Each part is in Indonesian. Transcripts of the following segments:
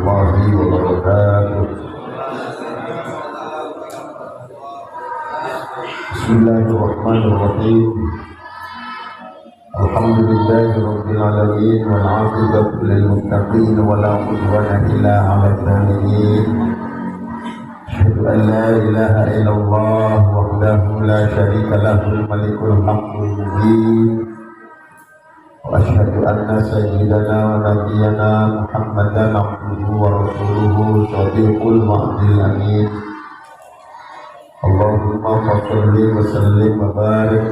warahmatullahi wabarakatuh. Bismillahirrahmanirrahim. Alhamdulillahirabbil alamin wal 'aqibatu lil muttaqin wa la 'udwana illa 'alal zalimin. Asyhadu an la ilaha illallah wahdahu la syarika lahul malikul haqqul mubin. Wa asyhadu anna sayyidana wa nabiyyana Muhammadan abduhu wa rasuluhu shadiqul wa'dil amin. Allahumma shalli wa sallim wa barik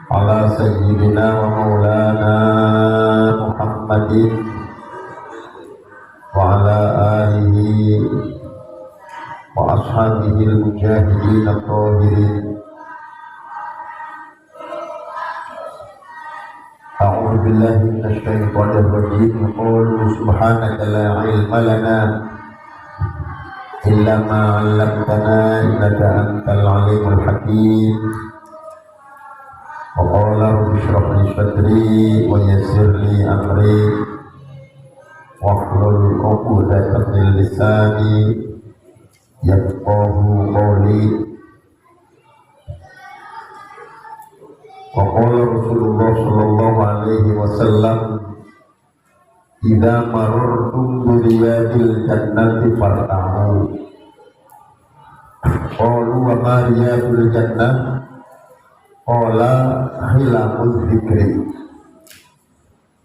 ala sayyidina wa maulana Muhammadin wa ala alihi wa ashabihi al-mujahidin al-tahirin. A'udzu billahi minasy syaithanir rajim. Qul subhanaka la ilma lana illa ma 'allamtana innaka antal alimul hakim. Wa qala rabbi shrah li sadri wa yassir li amri wahlul 'uqdatam min lisani yafqahu qawli. Wa qala Rasulullah sallallahu alaihi wasallam idza marartum bi riyadil jannati fartahu. Qalu wa ma riyadul jannah? Qala hilaqul dzikri.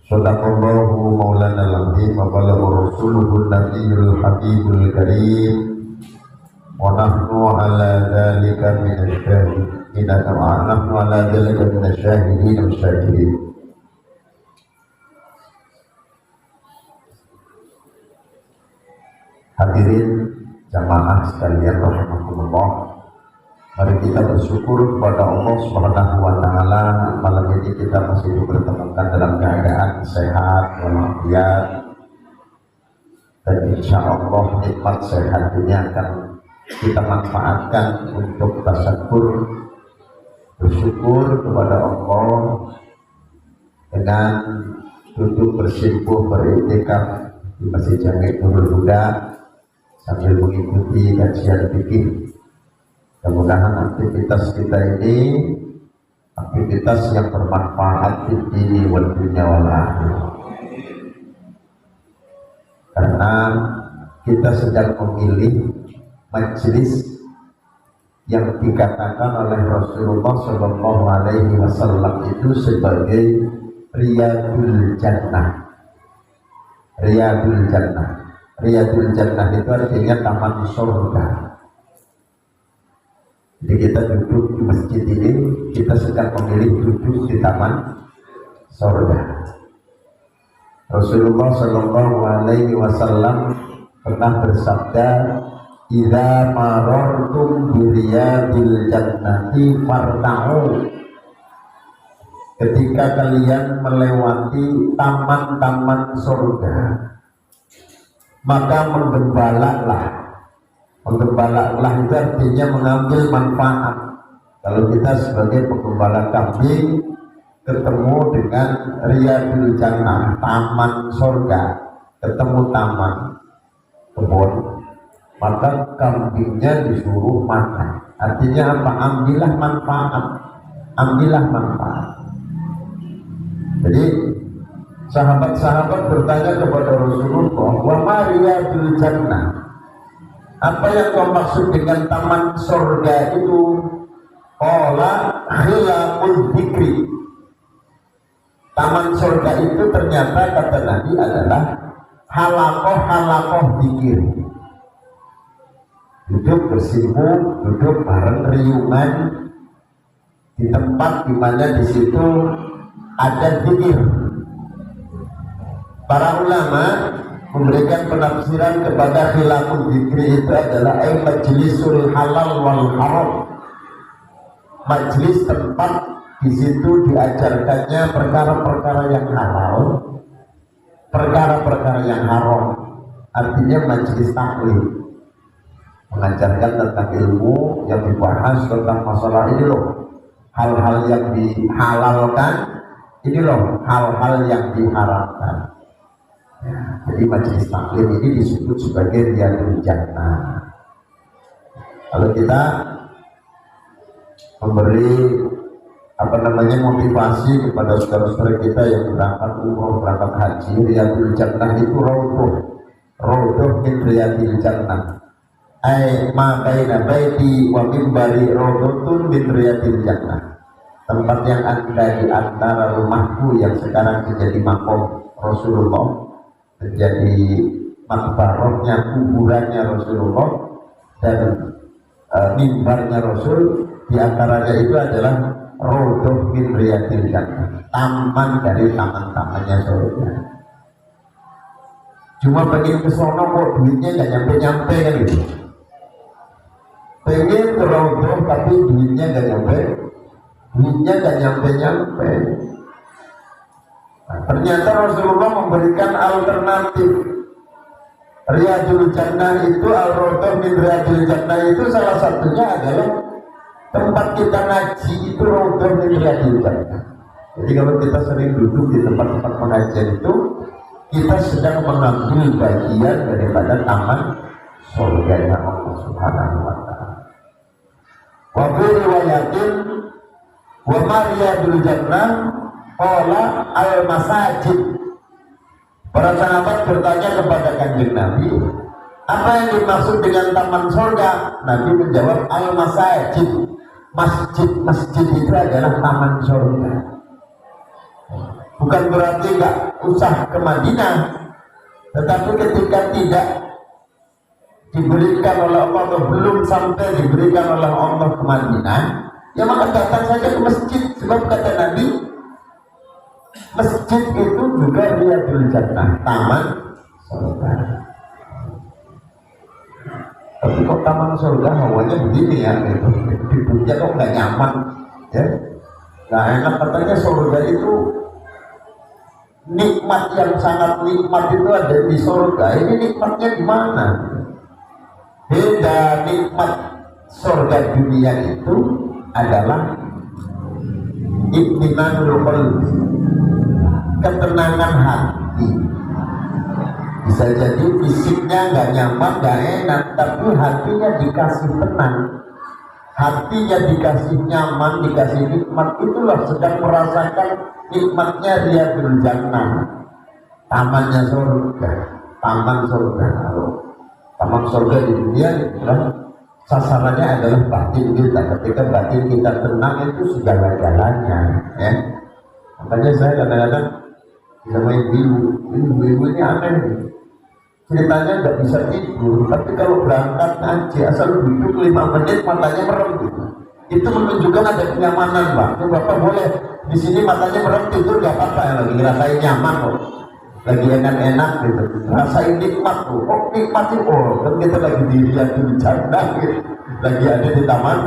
Sadaqallahu maulana al-azim wa balagha rasuluhu nabiyul habibul karim wa nahnu ala dzalika minasyahidin wa nahnu ala dzalika minasyahidin wa syakirin. Hadirin jamaah sekalian rahimakumullah, mari kita bersyukur kepada Allah Subhanahu wa taala. Malam ini kita masih dipertemukan dalam keadaan sehat walafiat, dan insya Allah nikmat sehat ini akan kita manfaatkan untuk tasyukur, bersyukur kepada Allah dengan duduk bersimpuh beriktikaf di Masjid Jami' Nurul Huda sambil mengikuti kajian fikih. Mudah-mudahan aktivitas kita ini aktivitas yang bermanfaat di dini wal dunya wal akhirah, karena kita sedang memilih majelis yang dikatakan oleh Rasulullah Shallallahu Alaihi Wasallam itu sebagai Riyadul Jannah. Riyadul Jannah, Riyadul Jannah itu artinya taman surga. Jadi kita duduk di masjid ini, kita sedang memilih duduk di taman surga. Rasulullah Shallallahu Alaihi Wasallam pernah bersabda, "Idza marartum bi riyadil jannati farta'u." Ketika kalian melewati taman-taman surga, maka menggembalalah. Menggembalalah itu artinya mengambil manfaat. Kalau kita sebagai penggembala kambing ketemu dengan Riyadul Jannah, taman surga, ketemu taman kebun, maka kambingnya disuruh makan. Artinya apa? Ambillah manfaat. Ambillah manfaat. Jadi sahabat-sahabat bertanya kepada Rasulullah, "Wa ma riyadul jannah?" Apa yang kau maksud dengan taman surga itu? Qala hilaqul dzikri. Taman surga itu ternyata kata Nabi adalah halakoh dzikir. Duduk bersimpuh, duduk bareng riungan di tempat di mana di situ ada zikir. Para ulama memberikan penafsiran kepada hilaqul dzikri itu adalah majlisul halal wal haram. Majlis tempat di situ diajarkannya perkara-perkara yang halal, perkara-perkara yang haram. Artinya majlis taklim, mengajarkan tentang ilmu yang dibahas tentang masalah ini loh, hal-hal yang dihalalkan, ini loh hal-hal yang diharamkan. Ya, jadi majelis taklim ini disebut sebagai Riyadul Jannah. Kalau kita memberi motivasi kepada saudara-saudara kita yang berangkat umroh, berangkat haji, Riyadul Jannah itu Raudhah min Riyadil Jannah. Ma baina baiti wa mimbari raudhatun min Riyadil Jannah. Tempat yang ada di antara rumahku yang sekarang menjadi makom Rasulullah, menjadi makbarahnya, kuburannya Rasulullah, dan mimbarnya Rasul, di antaranya itu adalah Raudhah min Riyadil Jannah, taman dari taman-tamannya surga. Cuma pengen ke sono kok duitnya nggak nyampe-nyampe kan gitu. Pengen ke Raudhah tapi duitnya nggak nyampe. Nah, ternyata Rasulullah memberikan alternatif. Riyadul Jannah itu, Al-Raudhah min Riyadil Jannah itu salah satunya adalah tempat kita ngaji itu Raudhah min Riyadil Jannah. Jadi kalau kita sering duduk di tempat-tempat pengajian itu, kita sedang mengambil bagian daripada taman surganya Allah Subhanahu wa ta'ala. Wa fi riwayatin wa Riyadul Jannah qala al-masajid. Para sahabat bertanya kepada Kanjeng Nabi, apa yang dimaksud dengan taman surga? Nabi menjawab, al-masajid. Masjid itu adalah taman surga. Bukan berarti nggak usah ke Madinah, tetapi ketika tidak diberikan oleh Allah atau belum sampai diberikan oleh Allah ke Madinah, ya maka datang saja ke masjid. Sebab kata Nabi, masjid itu juga Riyadul Jannah, taman surga. Tapi kok taman surga hawanya begini ya, gitu. Di puncak kok nggak nyaman, ya? Nggak enak. Katanya surga itu nikmat yang sangat nikmat itu ada di surga. Ini nikmatnya di mana? Beda, nikmat surga dunia itu adalah itminanul qalbi, ketenangan hati. Bisa jadi fisiknya nggak nyaman, nggak enak, tapi hatinya dikasih tenang, hatinya dikasih nyaman, dikasih nikmat. Itulah sedang merasakan nikmatnya Riyadul Jannah, tamannya surga, taman surga. Taman surga di dunia itulah sasarannya adalah batin kita. Ketika batin kita tenang, itu segala-galanya, ya. Makanya saya kadang-kadang bisa main ibu ini aneh, ceritanya nggak bisa tidur, tapi kalau berangkat ngaji asal duduk 5 menit matanya merem gitu. Itu menunjukkan ada kenyamanan, Pak. Ini Bapak boleh di sini matanya merem tidur nggak apa-apa, ya, lagi ngerasain nyaman kok, lagi enak-enak gitu, rasain nikmat tuh. Oh nikmat sih, kan kita lagi di Riyadul Jannah gitu, lagi ada di taman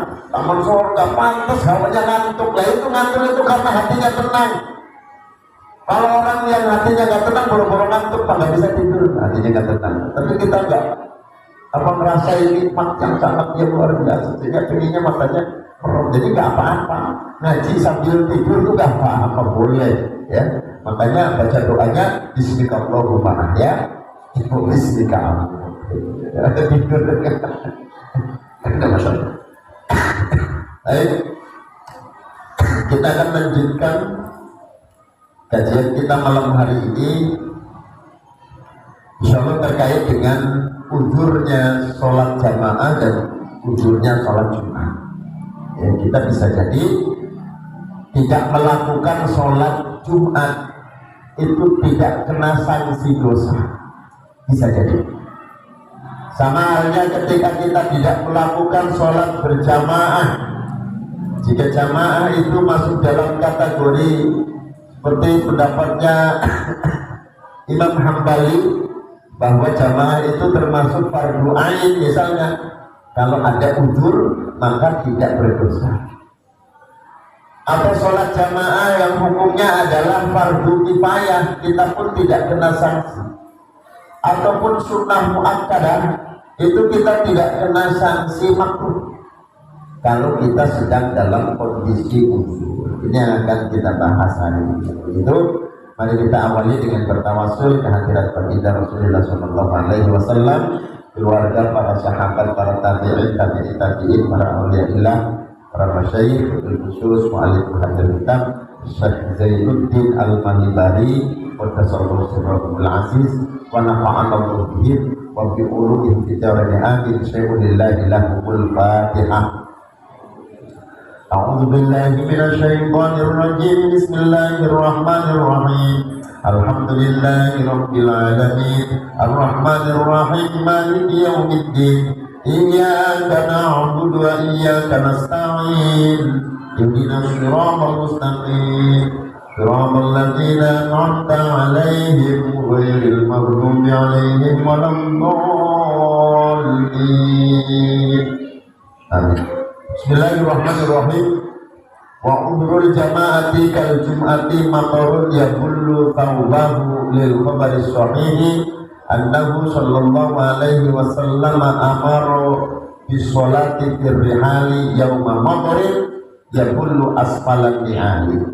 surga, pantas hawanya ngantuk. Lah itu ngantuk itu karena hatinya tenang. Kalau orang yang hatinya nggak tenang, boro-boro ngantuk, Pak, nggak bisa tidur, hatinya nggak tenang. Tapi kita nggak ngerasain nikmat yang sangat luar biasa, sehingga pengennya matanya merem. Jadi nggak apa-apa, ngaji sambil tidur itu nggak apa-apa, boleh, ya. Makanya baca doanya Bismillahirrahmanirrahim, ya. Ibu Bismillahirrahmanirrahim. Tidur. Tidak masalah. Baik, kita akan lanjutkan kajian kita malam hari ini, insya Allah terkait dengan ujurnya sholat jamaah dan ujurnya sholat Jumat. Ya, kita bisa jadi tidak melakukan sholat Jumat itu tidak kena sanksi dosa, bisa jadi. Sama halnya ketika kita tidak melakukan sholat berjamaah, jika jamaah itu masuk dalam kategori seperti pendapatnya Imam Hambali, bahwa jamaah itu termasuk fardu ain misalnya, kalau ada uzur maka tidak berdosa. Atau sholat jamaah yang hukumnya adalah fardu kifayah, kita pun tidak kena sanksi. Ataupun sunnah muakkadah, itu kita tidak kena sanksi makruh kalau kita sedang dalam kondisi uzur. Ini yang akan kita bahas hari ini. Itu Mari kita awali dengan bertawasul kehadirat baginda Rasulullah Sallallahu Alaihi Wasallam, keluarga, para sahabat, para tabi'in, tabi'in, para awliyaillah, para masyayikh, khusus mu'alif hadis kitab Syekh Zainuddin Al-Manibari wa tasawwur sirrul aziz wa nafa'ana bihim wa bi ulumihim fi darin amin. Syaikhulillah lahumul Fatihah. A'udzu billahi minasy syaithanir rajim. Bismillahir rahmanir rahim. Alhamdulillahi rabbil alamin. Arrahmanir rahim. Maliki yaumiddin. Iyyaka na'budu wa iyyaka nasta'in. Ihdinas siratal mustaqim. Siratal ladzina an'amta 'alaihim ghairil maghdubi 'alaihim waladdallin. Amin. Bismillahirrahmanirrahim. Wa udhrul jama'ati kal jum'ati matarun yaqullu tawbahu lil khabari sahihi annahu sallallahu alaihi wasallam amara bis sholati fir rihali yauma matarin yaqullu asfalan ni'ali.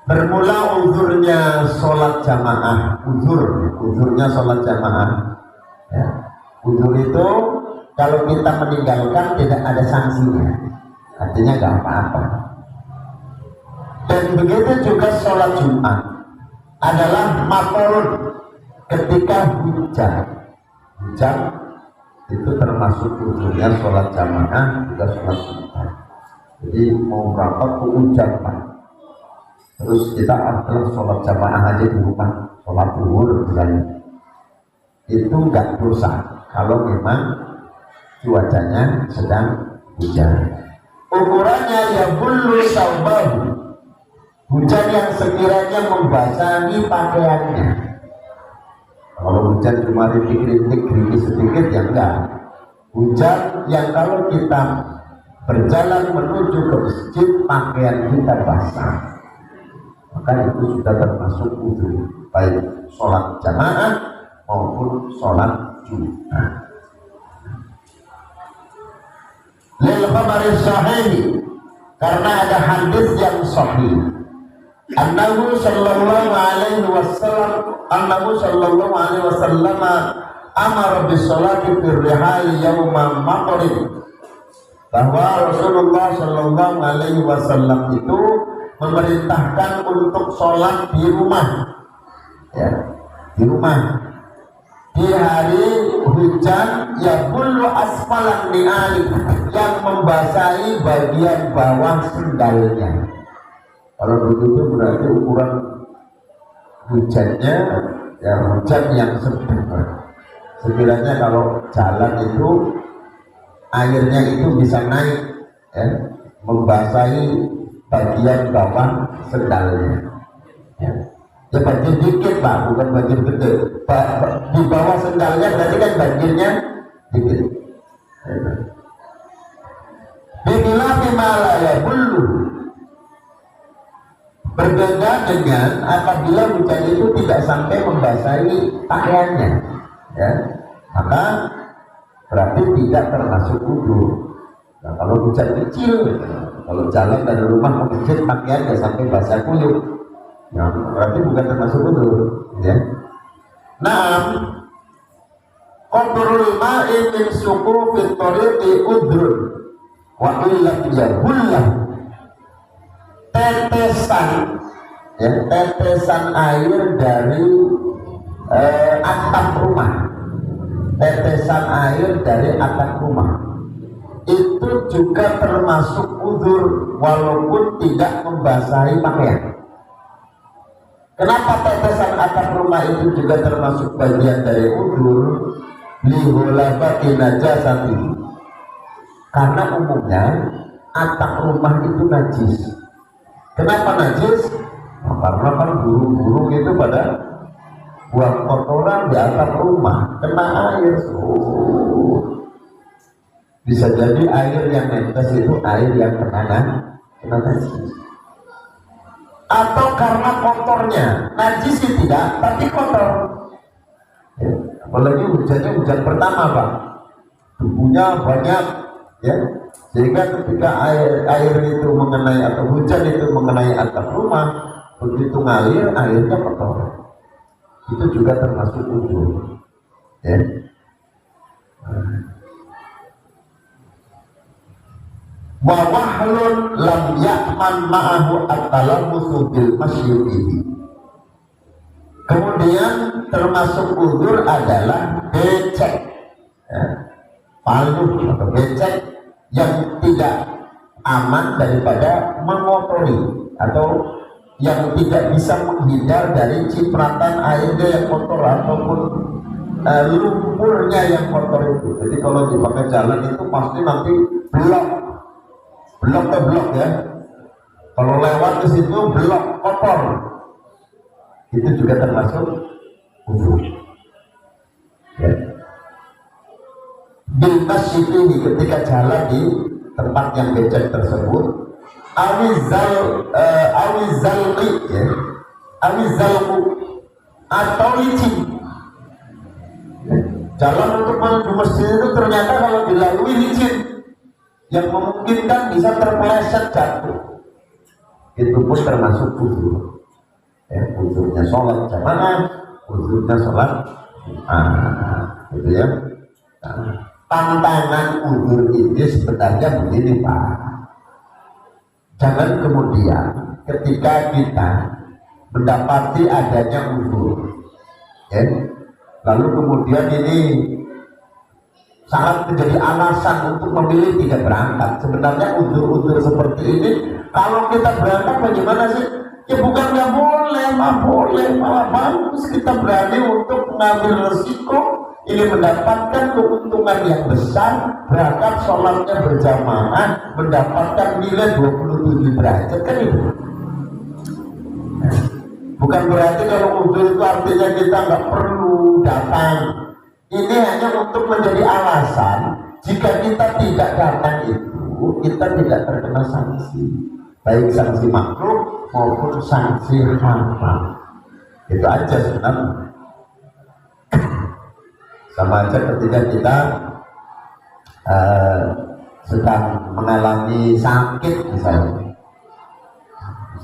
Bermula uzurnya sholat jamaah, uzurnya sholat jamaah ya. Uzur itu kalau kita meninggalkan tidak ada sanksinya, artinya gak apa-apa. Dan begitu juga sholat Jumat adalah matorun, ketika hujan itu termasuk uzurnya sholat jamaah juga sholat Jumat. Jadi mau berangkat ke hujan Pak, terus kita adalah sholat jamaah aja di rumah, sholat zuhur misalnya, itu gak dosa kalau memang cuacanya sedang hujan. Ukurannya ya bulu saubahu, hujan yang sekiranya membasahi pakaiannya. Kalau hujan cuma rintik-rintik gerimis sedikit ya enggak. Hujan yang kalau kita berjalan menuju ke masjid pakaian kita basah, maka itu sudah termasuk uzur, baik sholat jamaah maupun sholat Jumat. Lil khabari sahih, karena ada hadis yang sahih. Annahu sallallahu alaihi wasallam amara bis sholati fir rihali yauma maqrib, bahwa Rasulullah sallallahu alaihi wasallam itu memerintahkan untuk sholat di rumah ya, di rumah di hari hujan ya bulu asfalan ni'ali, yang membasahi bagian bawah sendalnya. Kalau begitu berarti ukuran hujannya ya hujan yang sedang. Sekiranya kalau jalan itu airnya itu bisa naik ya, membasahi bagian bawah sendalnya ya. Ya banjir dikit Pak, bukan banjir gede. Di bawah sendalnya berarti kan banjirnya dikit. Bila mimala ya bulu, berbeda dengan apabila hujan itu tidak sampai membasahi pakaiannya ya, maka berarti tidak termasuk wudu. Nah, kalau hujan kecil, kalau jalan dari rumah ke masjid pakaian tidak sampai basah kuyup, nah, berarti bukan termasuk wudu ya. Nah, qadrul ma'i min suqufit tariqi udrun wa illat yahullah, tetesan ya, tetesan air dari atap rumah, tetesan air dari atap rumah itu juga termasuk uzur walaupun tidak membasahi pakaian. Kenapa tetesan atap rumah itu juga termasuk bagian dari uzur? Lihulabati najasati, karena umumnya atap rumah itu najis. Kenapa najis? Nah, karena kan burung-burung itu pada buang kotoran di atap rumah, kena air. Bisa jadi air yang netes itu air yang kena najis. Atau karena kotornya, najis tidak, tapi kotor ya. Apalagi hujannya hujan pertama Pak, debunya banyak ya, sehingga ketika air itu mengenai atau hujan itu mengenai atap rumah begitu ngalir airnya kotor, itu juga termasuk uzur. Ya. Wa wahlun lam ya'man ma'ahu at-talamusu bil masyyihi. Kemudian termasuk uzur adalah becek, ya, paluh atau becek yang tidak aman daripada mengotori atau yang tidak bisa menghindar dari cipratan airnya yang kotor ataupun lumpurnya yang kotor itu. Jadi kalau dipakai jalan itu pasti nanti blok ke blok ya. Kalau lewat ke situ blok kotor, itu juga termasuk uzur. Ya. Bil masjid ketika jalan di tempat yang becek tersebut, awizalqi ya, awizalqu atau licin. Jalan untuk menuju masjid itu ternyata kalau dilalui licin yang memungkinkan bisa terpeleset jatuh, itu pun termasuk uzur. Ya, uzurnya sholat jamaah, uzurnya sholat gitu ya. Nah, tantangan uzur ini sebenarnya begini Pak, jangan kemudian ketika kita mendapati adanya uzur, ya, lalu kemudian ini sangat menjadi alasan untuk memilih tidak berangkat. Sebenarnya uzur-uzur seperti ini kalau kita berangkat bagaimana sih? Ya bukan nggak boleh, malah bagus kita berani untuk mengambil resiko ini mendapatkan keuntungan yang besar, berangkat sholatnya berjamaah, mendapatkan nilai 27 derajat kan itu. Bukan berarti kalau uzur itu artinya kita nggak perlu datang. Ini hanya untuk menjadi alasan jika kita tidak datang itu kita tidak terkena sanksi, baik sanksi makruh maupun sanksi haram. Itu aja sebenarnya. Sama aja ketika kita sedang mengalami sakit misalnya,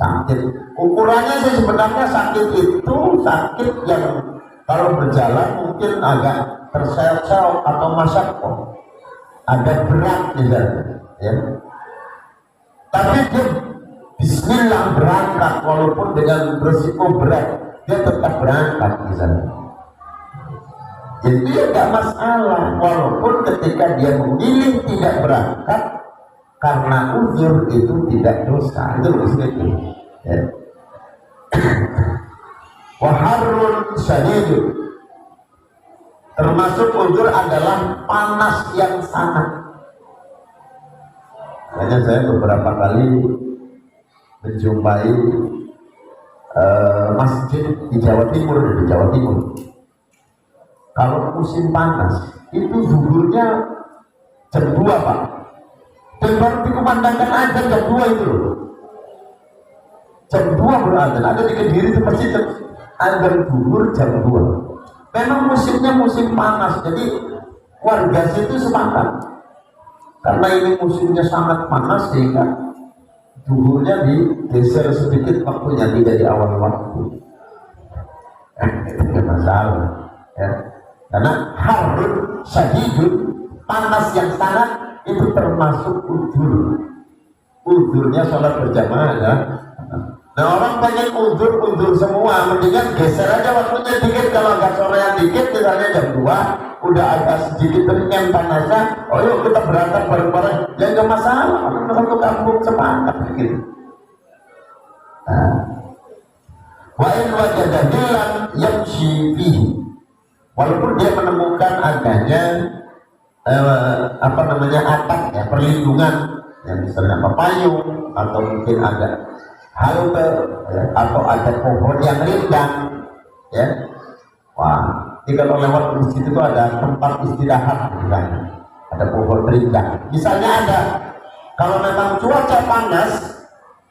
sakit ukurannya sih sebenarnya sakit itu sakit yang kalau berjalan mungkin agak tersel-sel atau masyakoh, ada berat misalnya ya. Tapi dia bismillah berangkat walaupun dengan resiko berat, dia tetap berangkat misalnya. Jadi tidak masalah walaupun ketika dia memilih tidak berangkat karena uzur itu tidak dosa. Itu begitu ya. Waharun syadidun, termasuk uzur adalah panas yang sangat. Makanya saya beberapa kali menjumpai masjid di Jawa Timur. Kalau musim panas itu zuhurnya jam 2 Pak, dan baru dikumandangkan aja jam 2 itu loh. Jam 2 berada, ada di Kediri itu pasti azan zuhur jam 2. Memang musimnya musim panas, jadi warga situ sepakat karena ini musimnya sangat panas sehingga zuhurnya digeser sedikit waktunya, tidak di awal waktu. Itu masalah ya. Karena harun syadidun, panas yang sangat, itu termasuk uzur. Uzurnya sholat berjamaah ya. Nah orang pengen uzur semua, mendingan geser aja waktunya dikit. Kalau nggak sorean dikit, misalnya jam 2 udah agak sedikit ringan panasnya, oh yuk kita berangkat bareng-bareng, ya nggak masalah, satu kampung semangat gitu. Wa in wajada dilan yamshi fihi, walaupun dia menemukan adanya atap ya, perlindungan yang misalnya apa, payung atau mungkin ada halte ya, atau ada pohon yang rindang ya. Wah, jadi kalau lewat masjid itu ada tempat istirahat misalnya, ada pohon rindang misalnya ada. Kalau memang cuaca panas,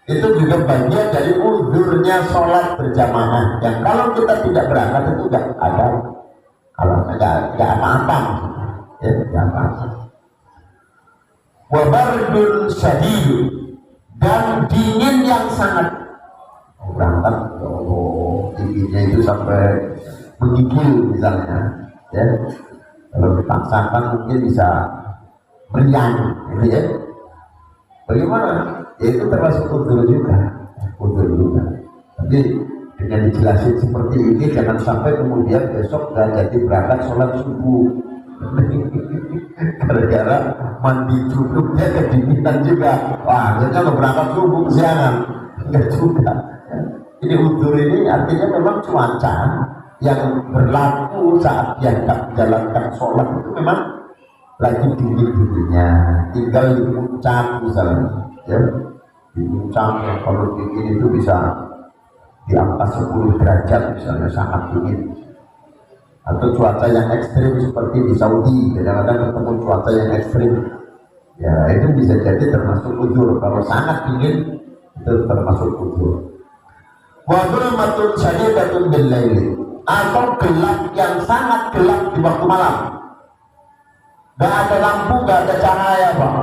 itu juga bagian dari uzurnya sholat berjamaah yang kalau kita tidak berangkat itu tidak ada, kalau tidak apa-apa ya, tidak apa-apa. Wabardun syadidun, dan dingin yang sangat. Berangkat yaitu sampai menggigil misalnya, ya. Kalau dipaksakan mungkin bisa meriang, gitu ya. Bagaimana? Ya itu termasuk udzur juga. Tapi dengan dijelasin seperti ini, jangan sampai kemudian besok nggak jadi berangkat sholat subuh. Gara-gara mandi junubnya kedinginan juga. Wah, akhirnya lo berangkat subuh kesiangan. Enggak juga. Ini udzur ini artinya memang cuaca yang berlaku saat dia menjalankan sholat itu memang lagi dingin-dinginnya, tinggal di puncak misalnya, ya, di puncak kalau dingin itu bisa di angka 10 derajat misalnya, sangat dingin. Atau cuaca yang ekstrim seperti di Saudi, kadang-kadang ketemu cuaca yang ekstrim, ya itu bisa jadi termasuk udzur. Kalau sangat dingin itu termasuk udzur. Wa dhulmatun syadidatun bil laili, atau gelap yang sangat gelap di waktu malam. Gak ada lampu, gak ada cahaya, Pak.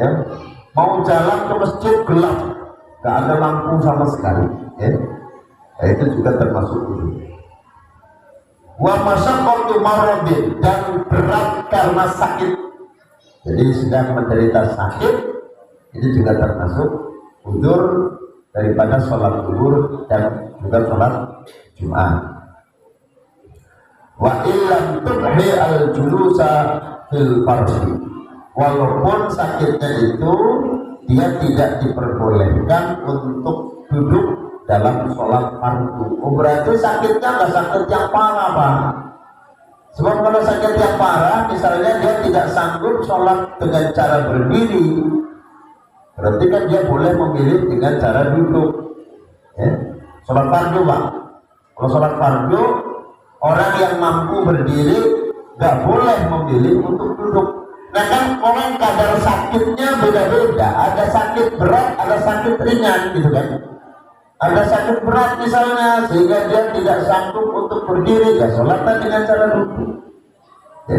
Ya, mau jalan ke masjid gelap, gak ada lampu sama sekali. Ya, nah, itu juga termasuk itu. Wa masyaqqatu maradin, dan berat karena sakit. Jadi sedang menderita sakit, itu juga termasuk udzur daripada sholat zuhur dan juga sholat Jumat. Wa illam tubhi al-julusa fil farsi, walaupun sakitnya itu dia tidak diperbolehkan untuk duduk dalam sholat fardu. Oh, berarti sakitnya nggak sakit yang parah, Pak. Sebab kalau sakit yang parah, misalnya dia tidak sanggup sholat dengan cara berdiri, berarti kan dia boleh memilih dengan cara duduk. Ya? Sholat fardu, Pak. Kalau sholat fardu, orang yang mampu berdiri nggak boleh memilih untuk duduk. Nah kan orang kadar sakitnya beda-beda. Ada sakit berat, ada sakit ringan, gitu kan. Ada sakit berat misalnya sehingga dia tidak sanggup untuk berdiri, ya sholatnya dengan cara duduk. Ya.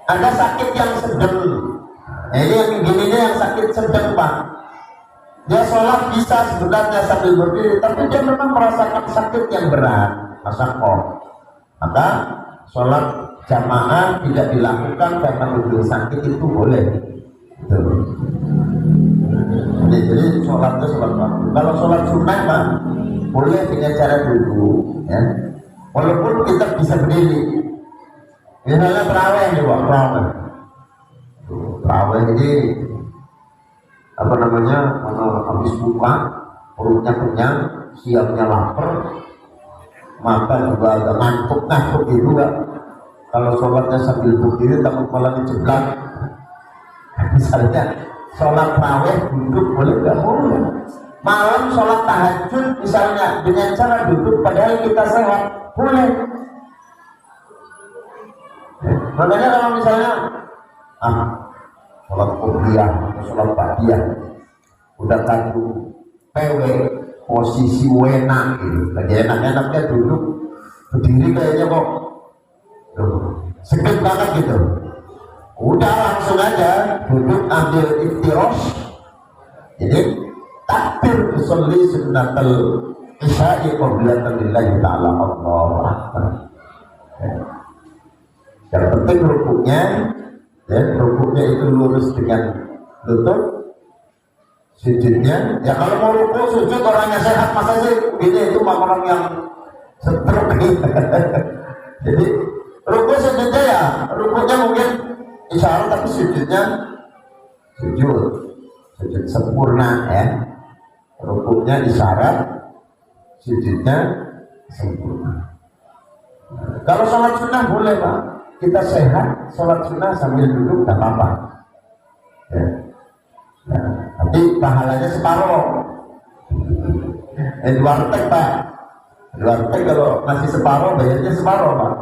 Ada sakit yang sedang. Nah, ini yang gini-gini yang sakit sedang, Pak. Dia sholat bisa sebenarnya sambil berdiri, tapi dia memang merasakan sakit yang berat. Maka sholat jamaah tidak dilakukan karena udzur sakit itu boleh. Jadi sholatnya sholat fardu. Kalau sholat sunnah, Pak, boleh dengan cara duduk, ya. Walaupun kita bisa berdiri. Misalnya terawih nih, Pak, terawih ini apa namanya? Kalau habis buka, perutnya kenyang, siapnya lapar, maka juga agak ngantuk gitu, Pak. Kalau sholatnya sambil berdiri takut malah diceblak. Misalnya sholat tarawih duduk boleh nggak? Boleh. Malam sholat tahajud misalnya dengan cara duduk padahal kita sehat, boleh. Makanya kalau misalnya sholat qobliyah atau sholat ba'diyah udah kandung PW posisi wena gitu, lagi enak-enaknya duduk, berdiri kayaknya kok segit banget gitu, udah langsung aja duduk ambil iftirosh. Jadi takbir usolli sunnatul isya'i qobliyatan lillahi ta'ala Allahu akbar. Yang penting rukuknya, ya, rukuknya itu lurus dengan lutut, sujudnya, ya kalau mau rukuk sujud orangnya sehat masa sih ini itu orang yang stroke. Jadi rukuk sujudnya ya, rukuknya mungkin isyarat tapi sujudnya sujud sempurna, ya. Rukuknya isyarat, sujudnya sempurna. Kalau sholat sunnah boleh, Pak. Kita sehat, sholat sunnah sambil duduk tak apa-apa. Ya. Nah, tapi pahalanya separuh. Di warteg, Pak. Di warteg kalau masih separuh, bayarnya separuh, Pak.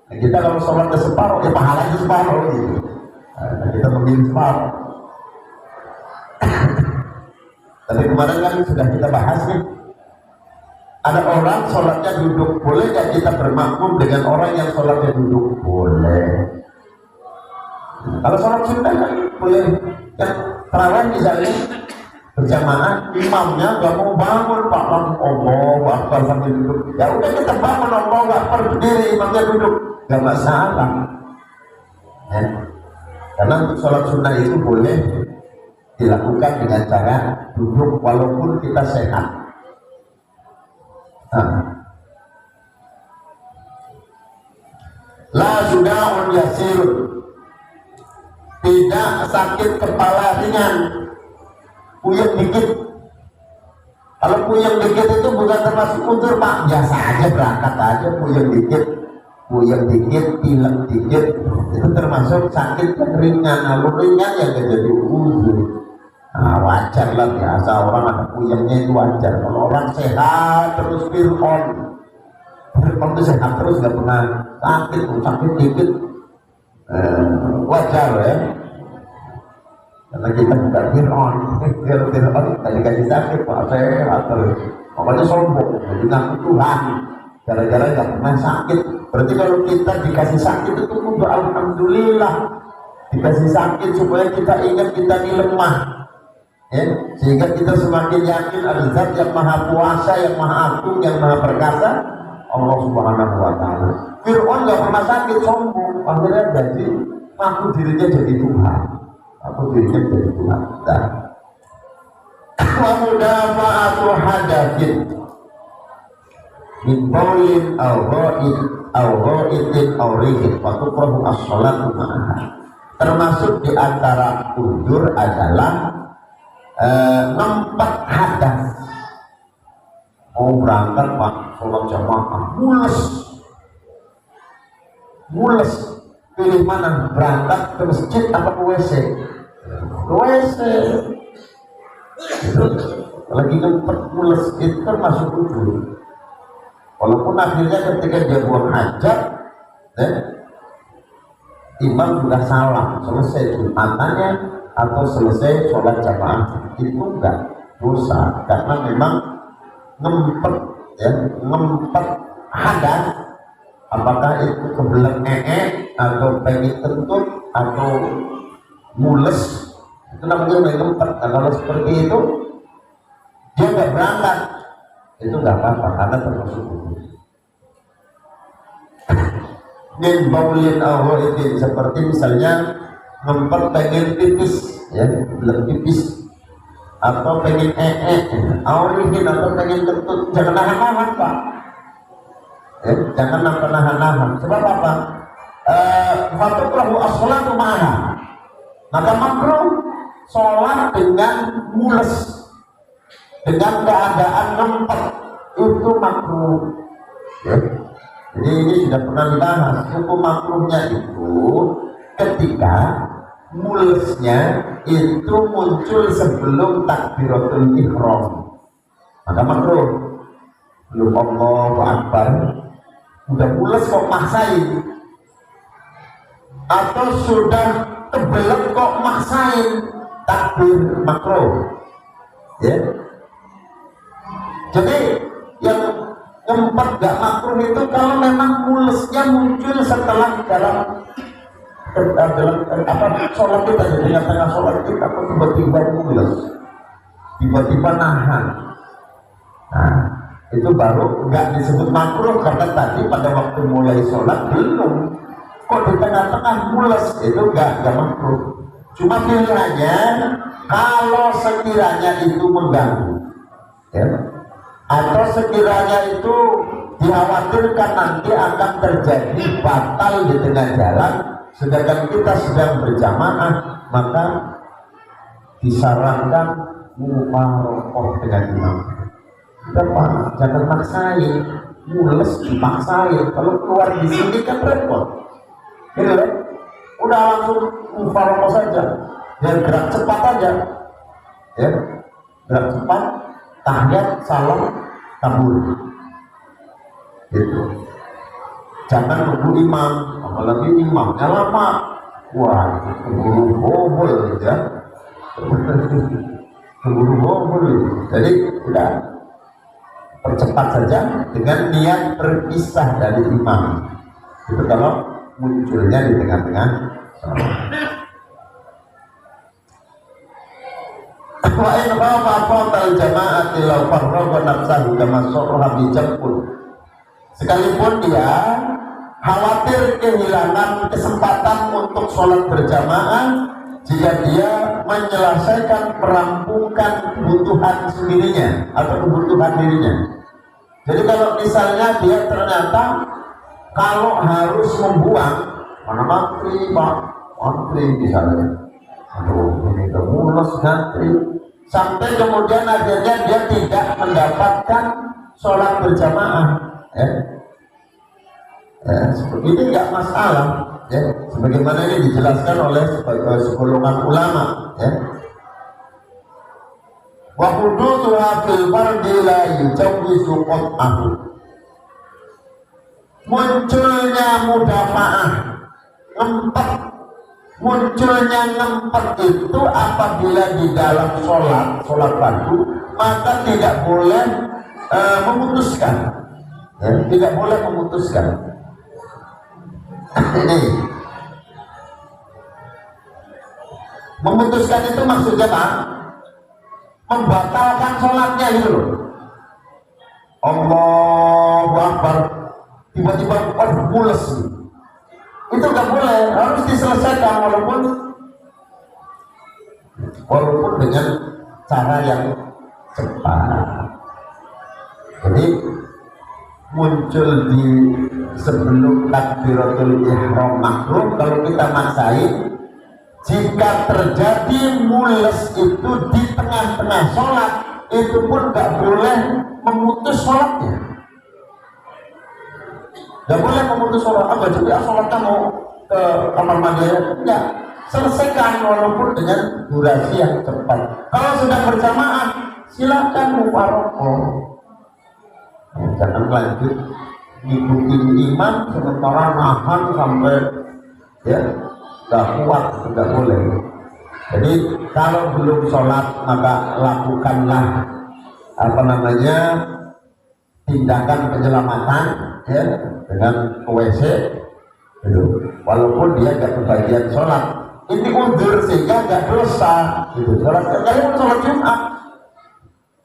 Nah, kita kalau sholatnya separuh, ya pahalanya separuh gitu. Nah, kita memilih separuh. Tapi kemarin kan sudah kita bahas nih. Ada orang sholatnya duduk, boleh nggak kita bermakmum dengan orang yang sholatnya duduk? Boleh. Kalau sholat sunnah kan boleh. Yang terawih misalnya berjamaah, imamnya nggak mau bangun, Pak, Allahu Akbar sambil duduk. Ya udah kita bangun, Allahu Akbar berdiri, imamnya duduk, nggak masalah. Ya. Karena untuk sholat sunnah itu boleh dilakukan dengan cara duduk walaupun kita sehat. La sudaun yasir, tidak sakit kepala ringan, puyeng dikit. Kalau puyeng dikit itu bukan termasuk uzur, Pak, biasa aja, berangkat aja, puyeng dikit, pilek dikit, itu termasuk sakit yang ringan. Kalau ringan yang jadi uzur. Nah, wajar lah, biasa orang ada puyengnya itu wajar. Kalau orang sehat terus fir'on itu sehat terus, nggak pernah sakit dikit, wajar ya. Karena kita bukan fir'on kita dikasih sakit, Pak, sehat terus, makanya sombong, jadi ngaku Tuhan gara-gara nggak pernah sakit. Berarti kalau kita dikasih sakit itu kudu alhamdulillah, dikasih sakit supaya kita ingat kita ini lemah, ya, sehingga kita semakin yakin ada zat yang maha kuasa, yang maha agung, yang maha perkasa, Allah Subhanahu wa Ta'ala. Fir'aun nggak pernah sakit, sombong, akhirnya jadi ngaku dirinya jadi Tuhan, wa mudafa'atu hadatsin min qaulin aw ghaitin aw rihin wa tukrahu as-shalatu ma'aha. Termasuk di antara uzur adalah nempat hadas. Mau berangkat, Pak, sholat jamaah mules, pilih mana, berangkat ke masjid apa ke WC? Lagi nempat mules, itu termasuk uzur. Walaupun akhirnya ketika dia buang hajat, imam sudah salah, selesai jumatannya atau selesai sholat jamaah, itu enggak dosa, karena memang ngempet hadas, apakah itu kebelet atau pengen kentut atau mules, itu namanya ngempet. Nah, kalau seperti itu dia nggak berangkat, itu nggak apa-apa karena termasuk min baulin awaitin, seperti misalnya ngempet pengen pipis, ya, belum pipis, atau pengen awalihin atau pengen kentut, jangan nahan-nahan, Pak, ya, jangan nahan-nahan. Sebab apa? Fatukrahu as-shalatu ma'aha, maka makruh sholat dengan mules, dengan keadaan ngempet, itu makruh, ya. Jadi ini sudah pernah dibahas, hukum makruhnya itu ketika mulesnya itu muncul sebelum takbiratul ihram, maka makruh. Belum Allahu Akbar udah mules kok maksain, atau sudah kebelet kok maksain, takbir, makruh, ya. Jadi yang ngempet gak makruh itu kalau memang mulesnya muncul setelah dalam sholat kita, di tengah-tengah sholat kita kok tiba-tiba mules, tiba-tiba nahan. Nah, itu baru nggak disebut makruh, karena tadi pada waktu mulai sholat belum, kok di tengah-tengah mules, itu nggak makruh. Cuma pilihannya kalau sekiranya itu mengganggu, ya, atau sekiranya itu dikhawatirkan nanti akan terjadi batal di tengah jalan, sedangkan kita sedang berjamaah, maka disarankan mufaroqah dengan imam. Kita jangan maksain, mules dipaksain, kalau keluar di sini kan repot, gitu ya? Udah langsung mufaroqah saja, dan gerak cepat aja, ya, gerak cepat, tahiyat, salam, kabul, gitu. Jangan nunggu imam, apalagi imamnya lama, wah, keburu bobol, ya, keburu bobol. Jadi udah percepat saja dengan niat berpisah dari imam. Itu kalau munculnya di tengah-tengah salat. Wa in khafa fatal jama'ati law farraga nafsahu kama sarraha bi jambul. Sekalipun dia khawatir kehilangan kesempatan untuk sholat berjamaah jika dia menyelesaikan merampungkan kebutuhan sendirinya atau kebutuhan dirinya. Jadi kalau misalnya dia ternyata kalau harus membuang mana mantri misalnya, aduh ini kemulos ngantri, sampai kemudian akhirnya dia tidak mendapatkan sholat berjamaah, seperti ini nggak masalah, sebagaimana ini dijelaskan oleh segolongan ulama, wa hudutsuha fil fardi la yujawwizu qat'ahu. Munculnya mudafa'ah, ngempet, munculnya ngempet itu apabila di dalam sholat fardu maka tidak boleh memutuskan, tidak boleh memutuskan. Ini memutuskan itu maksudnya apa? Membatalkan sholatnya gitu loh. Allahu Akbar, tiba-tiba mules, itu nggak boleh, harus diselesaikan walaupun dengan cara yang cepat. Jadi muncul di sebelum takbiratul ihram makruh kalau kita maksain. Jika terjadi mules itu di tengah-tengah sholat, itu pun gak boleh memutus sholatnya. Gak boleh memutus sholat. Jadi sholatnya mau ke kamar mandi, enggak, selesaikan walaupun dengan durasi yang cepat. Kalau sudah berjamaah, silakan mufaroqah. Jangan lanjut ngikutin imam sementara nahan sampai gak kuat, tidak boleh. Jadi kalau belum sholat maka lakukanlah tindakan penyelamatan dengan ke WC gitu. Walaupun dia gak kebagian sholat, ini undur sehingga gak dosa gitu. Kalian sholat Jumat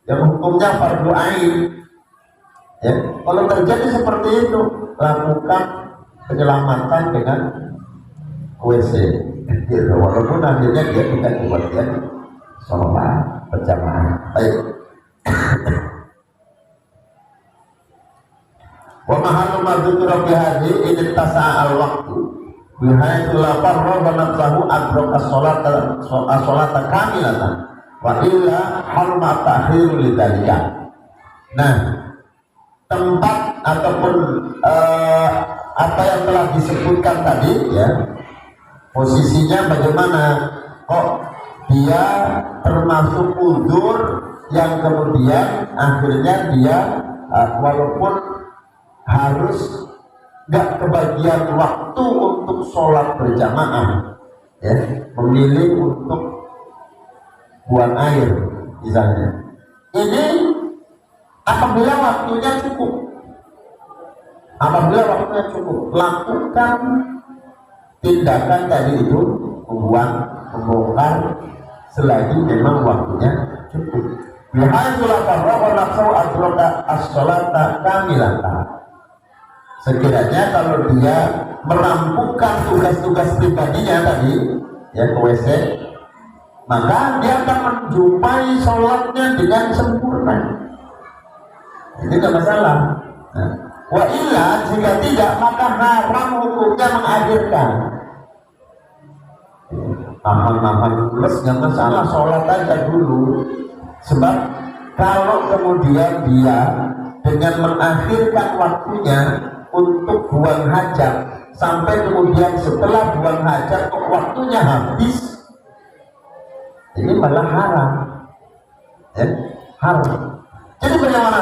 yang hukumnya fardu ain, kalau terjadi seperti itu lakukan penyelamatan dengan WC gitu. Walaupun akhirnya dia tidak kebagian sholat berjamaah. Baik. Wa mahallu madzukira fi hadhihi in tasa'a al-waqtu bihaitsu la farraga nafsahu adraka as-sholata kamilatan wa illa harma ta'khiru lidzalika. Nah, tempat ataupun apa yang telah disebutkan tadi posisinya bagaimana, kok dia termasuk uzur yang kemudian akhirnya dia walaupun harus gak kebagian waktu untuk sholat berjamaah, memilih untuk buang air misalnya, ini apabila waktunya cukup, lakukan tindakan tadi itu, membongkar selagi memang waktunya cukup. Bihaitsulah farraqa nafsahu adraka as-sholata kamilatan. Sekiranya kalau dia merampungkan tugas-tugas pribadinya tadi, ke WC, maka dia akan menjumpai sholatnya dengan sempurna. Ini tidak masalah. Wa illa, jika tidak maka haram hukumnya mengakhirkan. Aman-aman plus nggak masalah, sholat aja dulu. Sebab kalau kemudian dia dengan mengakhirkan waktunya untuk buang hajat sampai kemudian setelah buang hajat waktunya habis, ini malah haram. Haram. Jadi bagaimana?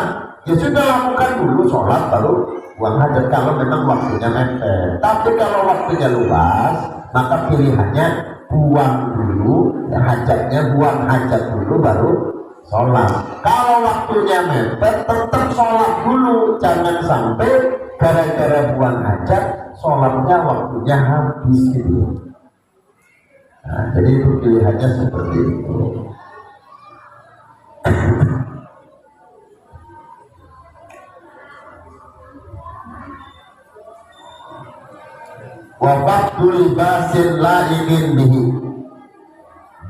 Ya sudah, lakukan dulu sholat baru buang hajat kalau memang waktunya mepet. Tapi kalau waktunya luas, maka pilihannya buang dulu hajatnya, buang hajat dulu baru sholat. Kalau waktunya mepet, tetap sholat dulu, jangan sampai gara-gara buang hajat sholatnya waktunya habis gitu. Nah, jadi itu pilihannya seperti itu. syaddu libasin la'imin bihi,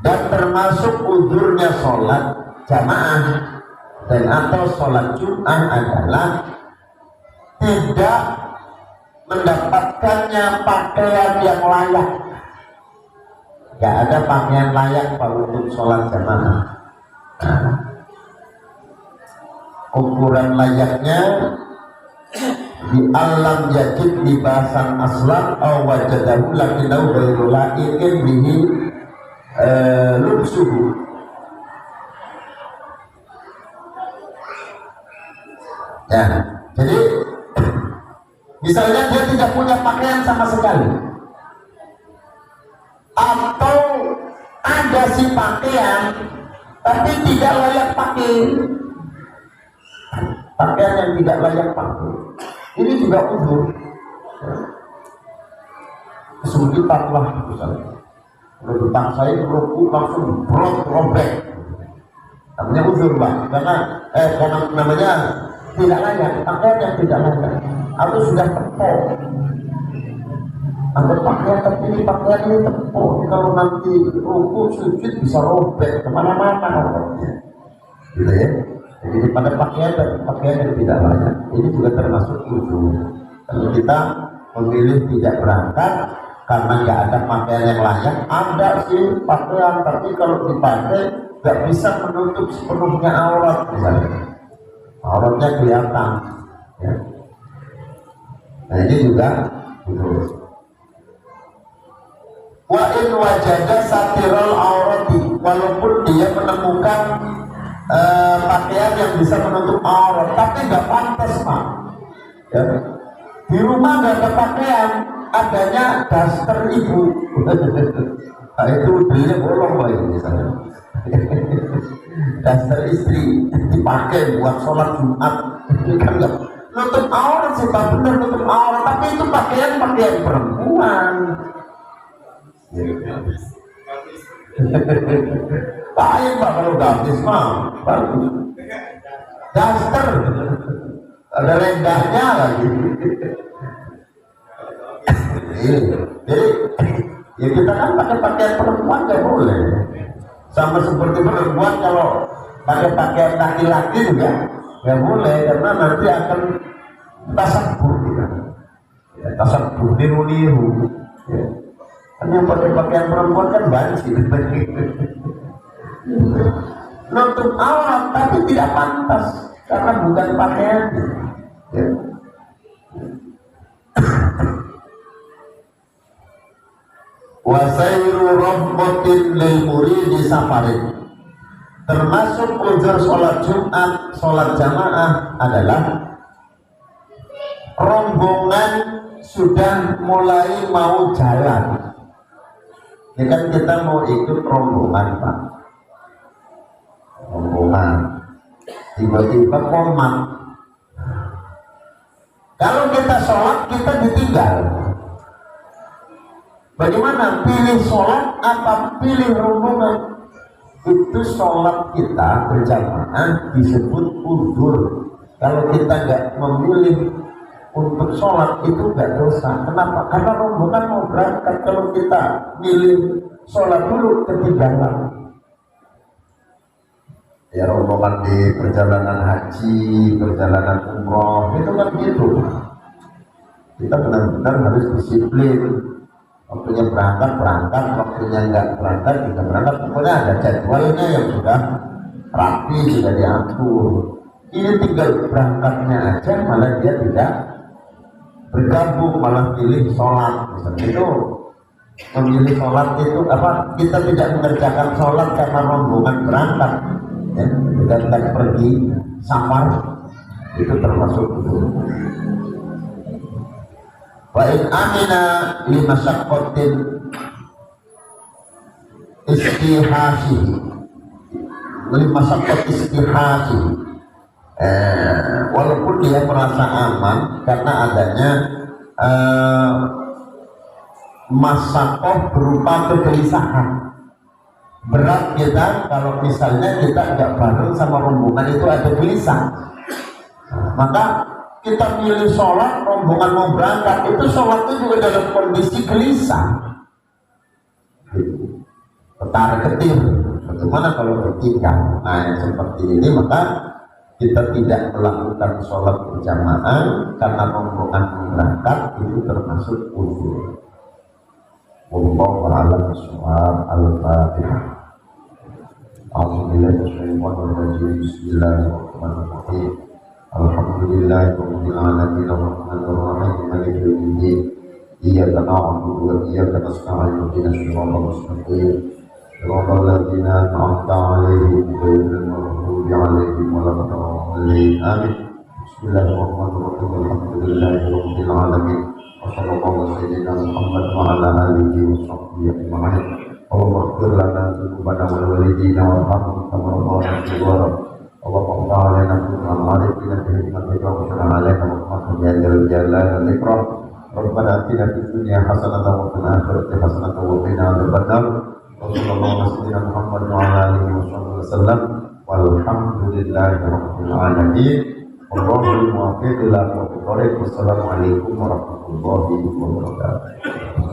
dan termasuk uzurnya sholat jamaah dan atau sholat Jumat adalah tidak mendapatkannya pakaian yang layak. Gak ada pakaian layak Pak untuk sholat jamaah. Ukuran layaknya di alam yajid libasan aslan aw wajadahu lakinau ghairu la'ikin bihi lubsuhu. Ya, jadi misalnya dia tidak punya pakaian sama sekali, atau ada si pakaian tapi tidak layak pakai, pakaian yang tidak layak pakai, ini juga uzur. Kesulitan lah misalnya, letak saya rokok langsung robek, namanya uzur Pak, karena namanya tidak layak, pakaian yang tidak layak, atau sudah tepok. Ada pakaian tapi ini pakaian ini tepok, kalau nanti rukuk sujud bisa robek kemana-mana, gitu ya. Jadi pada pakaian yang tidak layak, ini juga termasuk uzur. Kalau kita memilih tidak berangkat karena nggak ada pakaian yang layak, ada sih pakaian tapi kalau dipakai nggak bisa menutup sepenuhnya aurat misalnya. Auratnya kelihatan, ya. Nah ini juga betul. Wa in wajada satiral aurati, walaupun dia menemukan pakaian yang bisa menutup aurat, tapi nggak pantas Pak. Ya. Di rumah nggak ada pakaian, adanya daster ibu. Nah, itu belinya bolong Pak ini misalnya. Daster istri dipakai buat sholat Jumat, ini kan nggak nutup aurat sih Pak, bener nutup aurat, tapi itu pakaian perempuan. Baik Pak kalau gratis mah bagus. Daster ada rendahnya lagi. Jadi ya kita kan pakai pakaian perempuan nggak boleh. Sama seperti perempuan kalau pakai pakaian laki-laki juga nggak boleh, karena nanti akan tasabbuh kita. Ya, tasabbuh niru-niru. Ya. Kan yang pakai pakaian perempuan kan banci. Nutup aurat tapi tidak pantas karena bukan pakaian. Ya. Wasairu rahmatin lil muridi safarin, termasuk uzur sholat Jumat, sholat jamaah adalah rombongan sudah mulai mau jalan. Ini kan kita mau ikut rombongan Pak, rombongan tiba-tiba komat. Kalau kita sholat kita ditinggal. Bagaimana pilih sholat apa pilih rombongan? Itu sholat kita berjamaah disebut uzur. Kalau kita nggak memilih untuk sholat itu nggak dosa. Kenapa? Karena rombongan mau berangkat. Kalau kita milih sholat dulu ketinggalan. Ya rombongan di perjalanan haji, perjalanan umroh itu kan gitu. Kita benar-benar harus disiplin. Waktunya berangkat, waktunya nggak berangkat, juga berangkat. Pokoknya ada jadwalnya yang sudah rapi, sudah diatur. Ini tinggal berangkatnya aja, malah dia tidak bergabung, malah pilih sholat. Misalnya itu, memilih sholat itu apa? Kita tidak mengerjakan sholat karena rombongan berangkat. Ya, kita pergi safar, itu termasuk itu. Wa in amina lima syakkotin istihasi, lima syakot istihasi, walaupun dia merasa aman karena adanya masakoh berupa kegelisahan. Berat kita kalau misalnya kita nggak bareng sama rombongan itu ada gelisah, maka kita milih sholat, rombongan mau berangkat, itu sholatnya juga dalam kondisi gelisah, tertarik ketir. Bagaimana kalau bertiga? Nah, yang seperti ini maka kita tidak melakukan sholat berjamaah karena rombongan berangkat, itu termasuk uzur. Wallahu a'lam bishawab. Al-Fatihah. A'udzubillahi Bismillahirrahmanirrahim. Alhamdulillahirabbil alamin arrahmanir rahim maliki yaumiddin. Iyyaka na'budu wa iyyaka nasta'in ihdinas siratal mustaqim. Siratal ladzina an'amta 'alaihim ghairil maghdubi 'alaihim waladdallin. Amin. Bismillahirrahmanirrahim. Alhamdulillahirabbil alamin. Wassallallahu sayyidina Muhammad wa ala alihi wa sahbihi ajma'in. Allahumma ighfir lana dzunubana wal walidina warhamhum kama rabbayana shighara. Allahumma ta'ala nafsana ma'arifina bi hikmatika wa syar'a alaina wa rahmatika ya dzal jalali wal ikram. Rabbana atina fid dunya hasanatan wa fil akhirati hasanatan wa qina adzabannar. Wassallallahu ala sayyidina Muhammad wa ala alihi wa sahbihi wasallam. Walhamdulillahi rabbil alamin. Allahumma muwaffiq ila aqwamit thoriq. Wassalamualaikum warahmatullahi wabarakatuh.